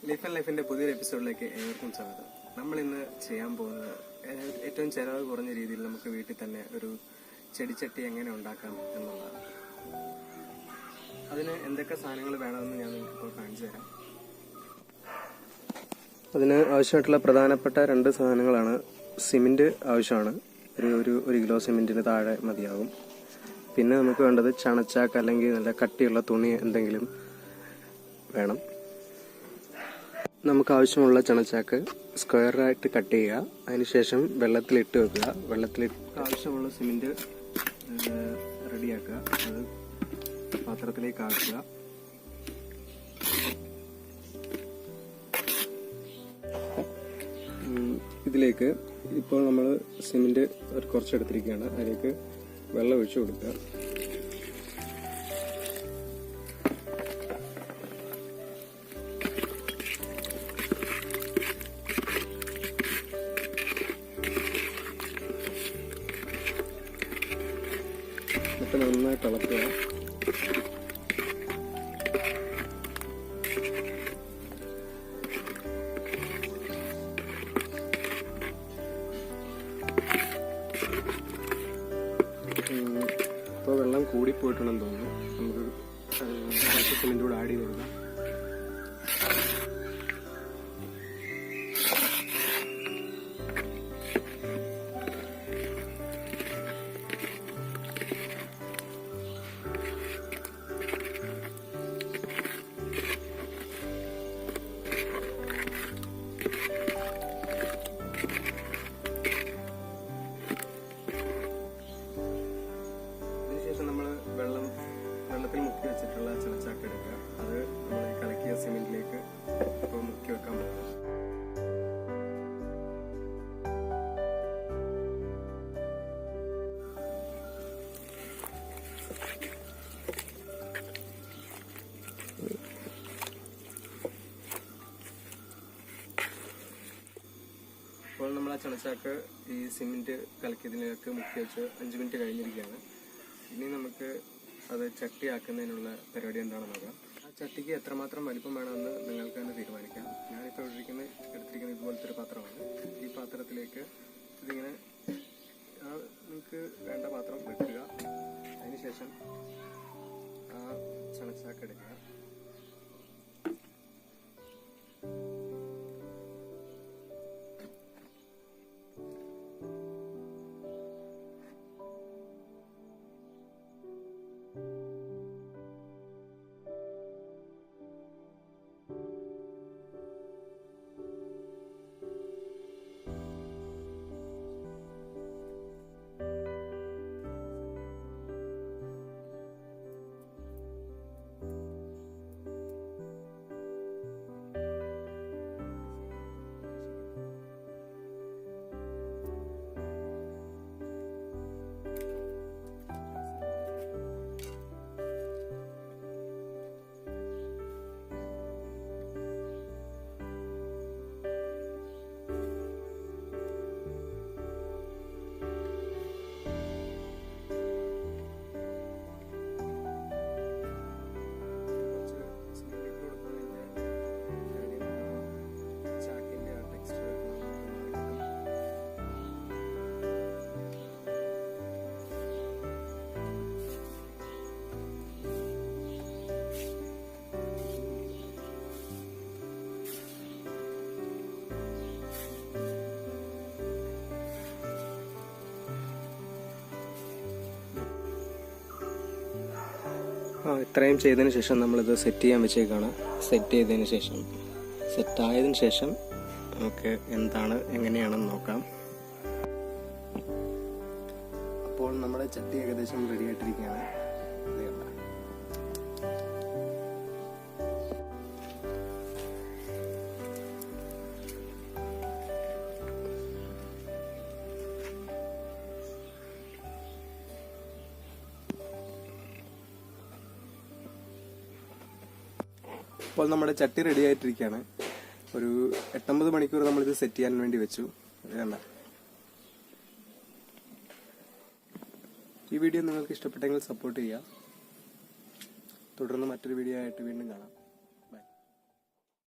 ലിഫൻ ലൈഫിന്റെ പുതിയൊരു എപ്പിസോഡിലേക്ക് ഏവർക്കും സ്വാഗതം. നമ്മൾ ഇന്ന് ചെയ്യാൻ പോകുന്നത് ഏറ്റവും ചെലവ് കുറഞ്ഞ രീതിയിൽ നമുക്ക് വീട്ടിൽ തന്നെ ഒരു ചെടിച്ചട്ടി എങ്ങനെ ഉണ്ടാക്കാം എന്നുള്ളതാണ്. അതിന് എന്തൊക്കെ സാധനങ്ങൾ വേണമെന്ന് ഞാൻ നിങ്ങൾക്ക് ഇപ്പോൾ കാണിച്ചു തരാം. അതിന് ആവശ്യമായിട്ടുള്ള പ്രധാനപ്പെട്ട 2 സാധനങ്ങളാണ്. സിമെന്റ് ആവശ്യമാണ്. ഒരു കിലോ സിമെന്റിന് താഴെ മതിയാകും. പിന്നെ നമുക്ക് വേണ്ടത് ചണച്ചാക്ക് അല്ലെങ്കിൽ നല്ല കട്ടിയുള്ള തുണി എന്തെങ്കിലും വേണം. നമുക്ക് ആവശ്യമുള്ള ചണച്ചാക്ക് സ്ക്വയറായിട്ട് കട്ട് ചെയ്യുക. അതിനുശേഷം വെള്ളത്തിലിട്ട് വെക്കുക. വെള്ളത്തിലിട്ട് ആവശ്യമുള്ള സിമെന്റ് റെഡിയാക്കുക. അത് പാത്രത്തിലേക്ക് ആക്കുക. ഇതിലേക്ക് ഇപ്പോൾ നമ്മൾ സിമെന്റ് കുറച്ചെടുത്തിരിക്കുകയാണ്. അതിലേക്ക് വെള്ളം ഒഴിച്ചു കൊടുക്കുക. എന്നിട്ട് നന്നായി തിളക്കുക. ഇപ്പോൾ വെള്ളം കൂടിപ്പോയിട്ടുണ്ടെന്ന് തോന്നുന്നു. നമുക്ക് കുറച്ച് സിമെന്റ് കൂടെ ആഡ് ചെയ്ത് കൊടുക്കാം. വെള്ളത്തിൽ മുക്കി വെച്ചിട്ടുള്ള ചണച്ചാക്ക് എടുക്കുക. അത് നമ്മൾ കലക്കിയ സിമെന്റിലേക്ക് ഇപ്പോൾ മുക്കി വെക്കാൻ പോകുന്നു. ഇപ്പോൾ നമ്മൾ ആ ചണച്ചാക്ക് ഈ സിമെന്റ് കലക്കിയതിലേക്ക് മുക്കി വെച്ച് 5 മിനിറ്റ് കഴിഞ്ഞിരിക്കുകയാണ്. ഇനി നമുക്ക് അത് ചട്ടിയാക്കുന്നതിനുള്ള പരിപാടി എന്താണെന്ന് നോക്കാം. ആ ചട്ടിക്ക് എത്രമാത്രം വലിപ്പം വേണമെന്ന് നിങ്ങൾക്ക് തന്നെ തീരുമാനിക്കാം. ഞാനിപ്പോൾ എടുത്തിരിക്കുന്ന ഇതുപോലത്തെ ഒരു പാത്രമാണ്. ഈ പാത്രത്തിലേക്ക് ഇതിങ്ങനെ നിങ്ങൾക്ക് വേണ്ട പാത്രം വെക്കുക. അതിനുശേഷം ആ ചണച്ചാക്ക് എടുക്കുക. ഇത്രയും ചെയ്തതിന് ശേഷം നമ്മളിത് സെറ്റ് ചെയ്യാൻ വെച്ചേക്കാണ്. സെറ്റായതിനു ശേഷം നമുക്ക് എങ്ങനെയാണെന്ന് നോക്കാം. അപ്പോൾ നമ്മുടെ ചട്ടി ഏകദേശം റെഡി ആയിട്ടിരിക്കുകയാണ്. ഇപ്പോൾ നമ്മുടെ ചട്ടി റെഡി ആയിട്ടിരിക്കുകയാണ്. ഒരു 8-9 മണിക്കൂർ നമ്മളിത് സെറ്റ് ചെയ്യാൻ വേണ്ടി വെച്ചു. വേണ്ട, ഈ വീഡിയോ നിങ്ങൾക്ക് ഇഷ്ടപ്പെട്ടെങ്കിൽ സപ്പോർട്ട് ചെയ്യുക. തുടർന്ന് മറ്റൊരു വീഡിയോ ആയിട്ട് വീണ്ടും കാണാം.